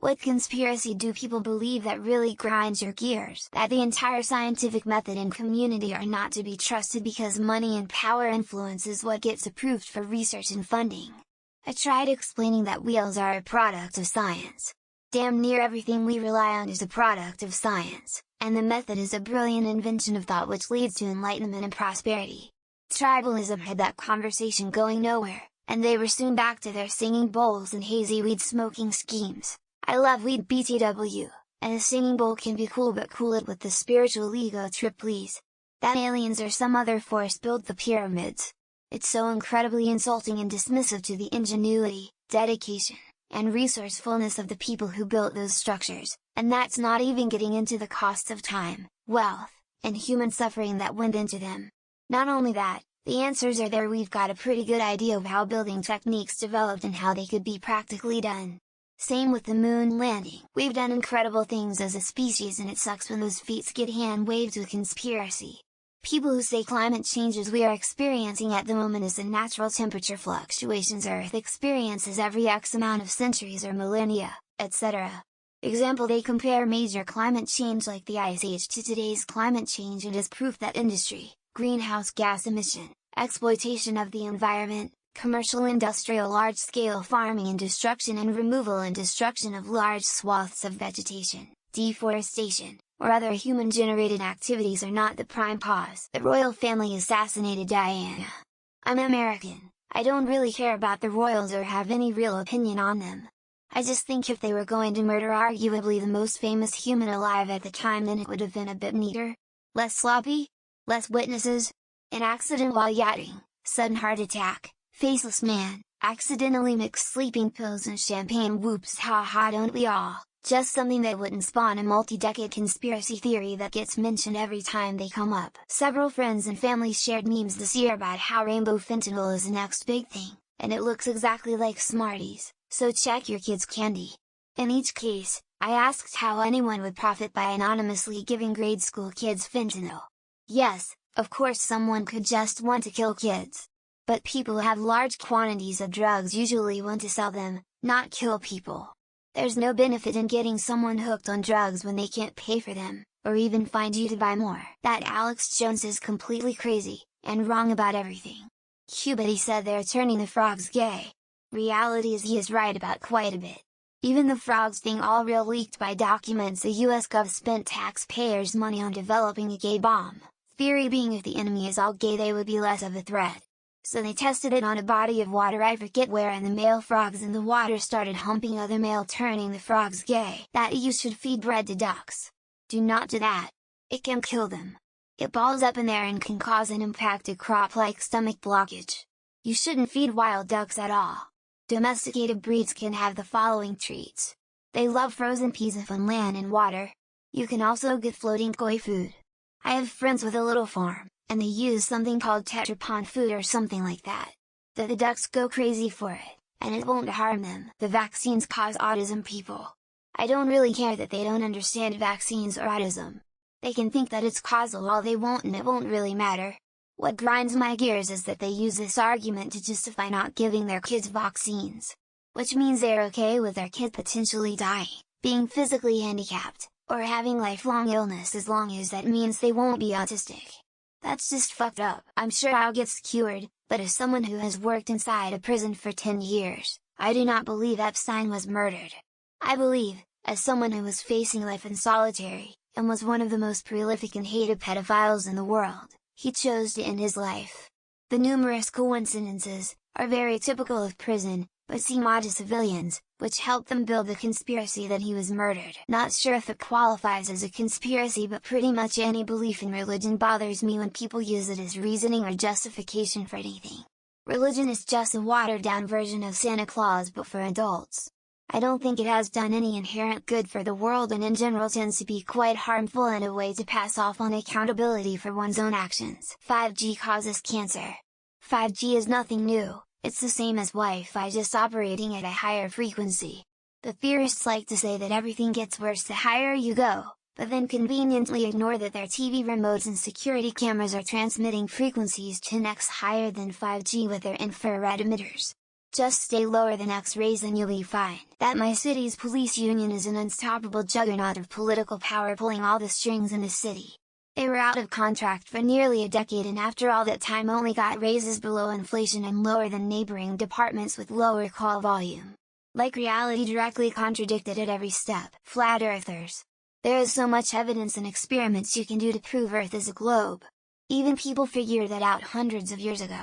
What conspiracy do people believe that really grinds your gears? That the entire scientific method and community are not to be trusted because money and power influence is what gets approved for research and funding. I tried explaining that wheels are a product of science. Damn near everything we rely on is a product of science, and the method is a brilliant invention of thought which leads to enlightenment and prosperity. Tribalism had that conversation going nowhere, and they were soon back to their singing bowls and hazy weed smoking schemes. I love weed BTW, and a singing bowl can be cool, but cool it with the spiritual ego trip please. That aliens or some other force built the pyramids. It's so incredibly insulting and dismissive to the ingenuity, dedication, and resourcefulness of the people who built those structures, and that's not even getting into the costs of time, wealth, and human suffering that went into them. Not only that, the answers are there. We've got a pretty good idea of how building techniques developed and how they could be practically done. Same with the moon landing. We've done incredible things as a species, and it sucks when those feats get hand-waved with conspiracy. People who say climate changes we are experiencing at the moment is the natural temperature fluctuations Earth experiences every X amount of centuries or millennia, etc. Example: they compare major climate change like the Ice Age to today's climate change, and as proof that industry, greenhouse gas emission, exploitation of the environment, commercial industrial large-scale farming and destruction and removal and destruction of large swaths of vegetation, deforestation, or other human-generated activities are not the prime cause. The royal family assassinated Diana. I'm American, I don't really care about the royals or have any real opinion on them. I just think if they were going to murder arguably the most famous human alive at the time, then it would have been a bit neater. Less sloppy? Less witnesses? An accident while yachting, sudden heart attack, faceless man, accidentally mixed sleeping pills and champagne, whoops haha, don't we all? Just something that wouldn't spawn a multi-decade conspiracy theory that gets mentioned every time they come up. Several friends and family shared memes this year about how rainbow fentanyl is the next big thing, and it looks exactly like Smarties, so check your kids' candy. In each case, I asked how anyone would profit by anonymously giving grade school kids fentanyl. Yes, of course someone could just want to kill kids. But people who have large quantities of drugs usually want to sell them, not kill people. There's no benefit in getting someone hooked on drugs when they can't pay for them, or even find you to buy more. That Alex Jones is completely crazy, and wrong about everything. Cubity said they're turning the frogs gay. Reality is he is right about quite a bit. Even the frogs thing, all real, leaked by documents the US Gov spent taxpayers' money on developing a gay bomb, theory being if the enemy is all gay they would be less of a threat. So they tested it on a body of water I forget where, and the male frogs in the water started humping other male, turning the frogs gay. That you should feed bread to ducks. Do not do that. It can kill them. It balls up in there and can cause an impacted crop like stomach blockage. You shouldn't feed wild ducks at all. Domesticated breeds can have the following treats. They love frozen peas if on land and water. You can also get floating koi food. I have friends with a little farm, and they use something called Tetra Pak food or something like that. The ducks go crazy for it, and it won't harm them. The vaccines cause autism people. I don't really care that they don't understand vaccines or autism. They can think that it's causal all they want, and it won't really matter. What grinds my gears is that they use this argument to justify not giving their kids vaccines. Which means they're okay with their kid potentially dying, being physically handicapped, or having lifelong illness as long as that means they won't be autistic. That's just fucked up. I'm sure I'll get cured, but as someone who has worked inside a prison for 10 years, I do not believe Epstein was murdered. I believe, as someone who was facing life in solitary, and was one of the most prolific and hated pedophiles in the world, he chose to end his life. The numerous coincidences are very typical of prison, but seem odd to civilians, which helped them build the conspiracy that he was murdered. Not sure if it qualifies as a conspiracy, but pretty much any belief in religion bothers me when people use it as reasoning or justification for anything. Religion is just a watered-down version of Santa Claus but for adults. I don't think it has done any inherent good for the world, and in general tends to be quite harmful and a way to pass off on accountability for one's own actions. 5G causes cancer. 5G is nothing new. It's the same as Wi-Fi, just operating at a higher frequency. The theorists like to say that everything gets worse the higher you go, but then conveniently ignore that their TV remotes and security cameras are transmitting frequencies 10x higher than 5G with their infrared emitters. Just stay lower than X-rays and you'll be fine. That my city's police union is an unstoppable juggernaut of political power pulling all the strings in the city. They were out of contract for nearly a decade and after all that time only got raises below inflation and lower than neighboring departments with lower call volume. Like reality directly contradicted at every step. Flat earthers. There is so much evidence and experiments you can do to prove Earth is a globe. Even people figured that out hundreds of years ago.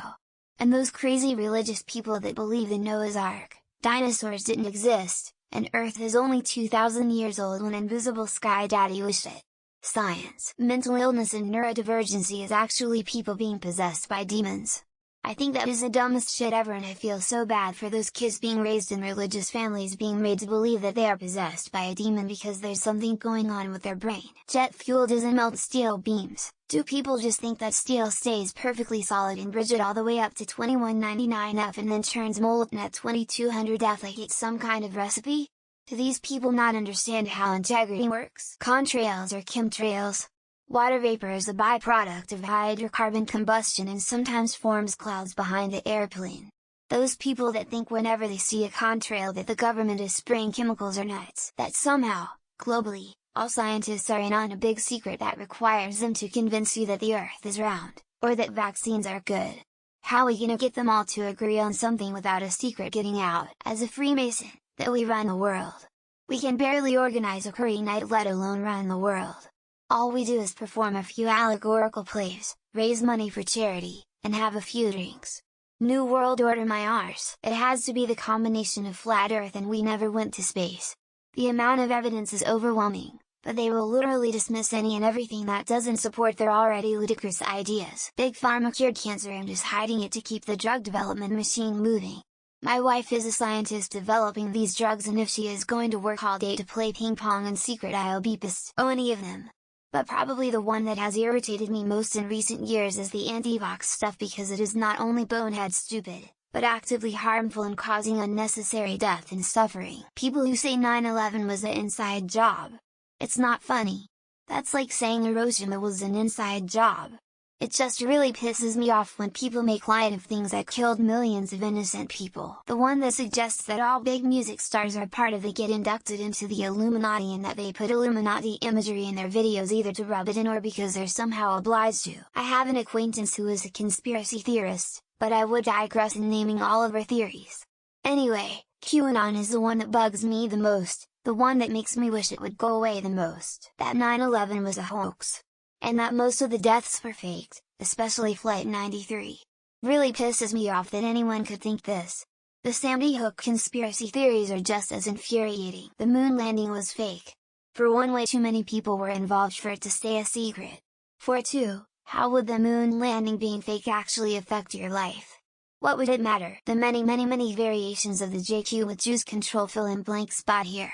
And those crazy religious people that believe in Noah's Ark, dinosaurs didn't exist, and Earth is only 2,000 years old when Invisible Sky Daddy wished it. Science. Mental illness and neurodivergency is actually people being possessed by demons. I think that is the dumbest shit ever and I feel so bad for those kids being raised in religious families being made to believe that they are possessed by a demon because there's something going on with their brain. Jet fuel doesn't melt steel beams. Do people just think that steel stays perfectly solid and rigid all the way up to 2199F and then turns molten at 2200F like it's some kind of recipe? Do these people not understand how integrity works? Contrails or chemtrails. Water vapor is a byproduct of hydrocarbon combustion and sometimes forms clouds behind the airplane. Those people that think whenever they see a contrail that the government is spraying chemicals are nuts. That somehow, globally, all scientists are in on a big secret that requires them to convince you that the Earth is round, or that vaccines are good. How we gonna get them all to agree on something without a secret getting out? As a Freemason, that we run the world. We can barely organize a curry night let alone run the world. All we do is perform a few allegorical plays, raise money for charity, and have a few drinks. New World Order my arse. It has to be the combination of flat Earth and we never went to space. The amount of evidence is overwhelming, but they will literally dismiss any and everything that doesn't support their already ludicrous ideas. Big Pharma cured cancer and is hiding it to keep the drug development machine moving. My wife is a scientist developing these drugs and if she is going to work all day to play ping pong in secret I'll be pissed. Oh, any of them. But probably the one that has irritated me most in recent years is the anti-vax stuff because it is not only bonehead stupid, but actively harmful and causing unnecessary death and suffering. People who say 9/11 was an inside job. It's not funny. That's like saying Hiroshima was an inside job. It just really pisses me off when people make light of things that killed millions of innocent people. The one that suggests that all big music stars are part of it get inducted into the Illuminati and that they put Illuminati imagery in their videos either to rub it in or because they're somehow obliged to. I have an acquaintance who is a conspiracy theorist, but I would digress in naming all of her theories. Anyway, QAnon is the one that bugs me the most, the one that makes me wish it would go away the most. That 9/11 was a hoax. And that most of the deaths were faked, especially Flight 93. Really pisses me off that anyone could think this. The Sandy Hook conspiracy theories are just as infuriating. The moon landing was fake. For one, way too many people were involved for it to stay a secret. For two, how would the moon landing being fake actually affect your life? What would it matter? The many variations of the JQ with Jews control fill in blank spot here.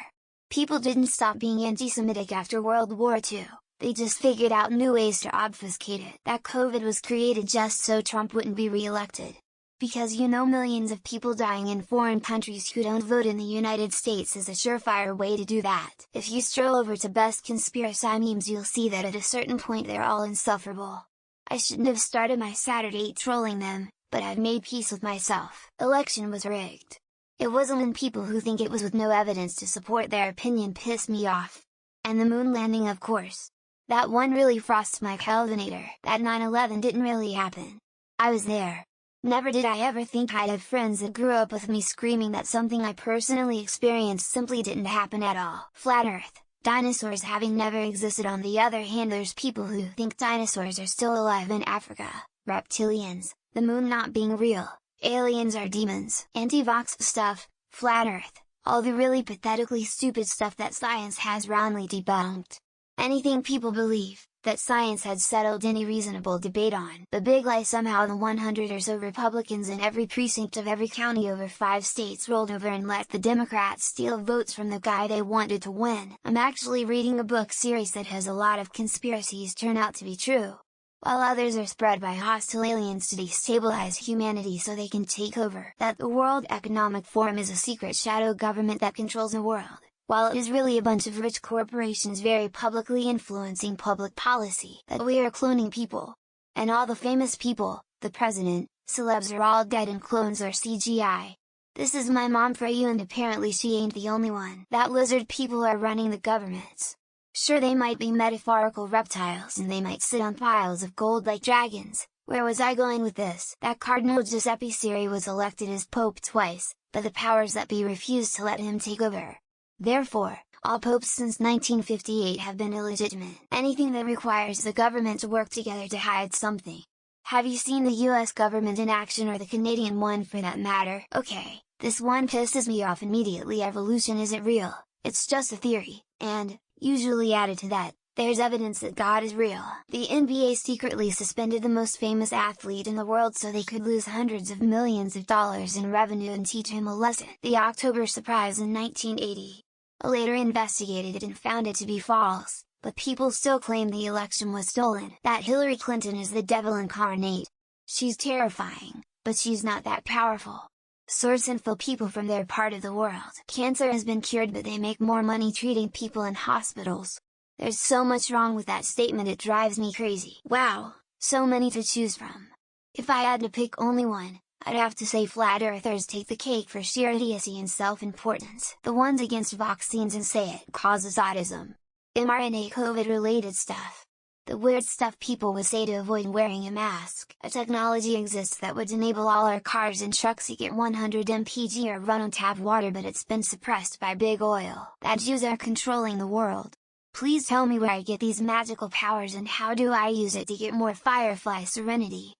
People didn't stop being anti-Semitic after World War II. They just figured out new ways to obfuscate it. That COVID was created just so Trump wouldn't be re-elected. Because you know millions of people dying in foreign countries who don't vote in the United States is a surefire way to do that. If you stroll over to Best Conspiracy Memes you'll see that at a certain point they're all insufferable. I shouldn't have started my Saturday trolling them, but I've made peace with myself. Election was rigged. It wasn't when people who think it was with no evidence to support their opinion piss me off. And the moon landing, of course. That one really frosts my Kelvinator. That 9/11 didn't really happen. I was there. Never did I ever think I'd have friends that grew up with me screaming that something I personally experienced simply didn't happen at all. Flat Earth, dinosaurs having never existed. On the other hand, there's people who think dinosaurs are still alive in Africa, reptilians, the moon not being real, aliens are demons, anti-vax stuff, flat Earth, all the really pathetically stupid stuff that science has roundly debunked. Anything people believe, that science had settled any reasonable debate on. The big lie somehow the 100 or so Republicans in every precinct of every county over 5 states rolled over and let the Democrats steal votes from the guy they wanted to win. I'm actually reading a book series that has a lot of conspiracies turn out to be true, while others are spread by hostile aliens to destabilize humanity so they can take over. That the World Economic Forum is a secret shadow government that controls the world, while it is really a bunch of rich corporations very publicly influencing public policy. That we are cloning people. And all the famous people, the president, celebs are all dead and clones are CGI. This is my mom for you, and apparently she ain't the only one. That lizard people are running the governments. Sure, they might be metaphorical reptiles and they might sit on piles of gold like dragons. Where was I going with this? That Cardinal Giuseppe Siri was elected as Pope twice, but the powers that be refused to let him take over. Therefore, all popes since 1958 have been illegitimate. Anything that requires the government to work together to hide something. Have you seen the US government in action, or the Canadian one for that matter? Okay, this one pisses me off immediately. Evolution isn't real, it's just a theory, and, usually added to that, there's evidence that God is real. The NBA secretly suspended the most famous athlete in the world so they could lose hundreds of millions of dollars in revenue and teach him a lesson. The October surprise in 1980. Later investigated it and found it to be false, but people still claim the election was stolen. That Hillary Clinton is the devil incarnate. She's terrifying, but she's not that powerful. Source: info. People from their part of the world. Cancer has been cured, but they make more money treating people in hospitals. There's so much wrong with that statement, it drives me crazy. Wow, so many to choose from. If I had to pick only one, I'd have to say flat earthers take the cake for sheer idiocy and self-importance. The ones against vaccines and say it causes autism, mRNA, COVID-related stuff. The weird stuff people would say to avoid wearing a mask. A technology exists that would enable all our cars and trucks to get 100 mpg or run on tap water, but it's been suppressed by big oil. That Jews are controlling the world. Please tell me where I get these magical powers and how do I use it to get more Firefly Serenity.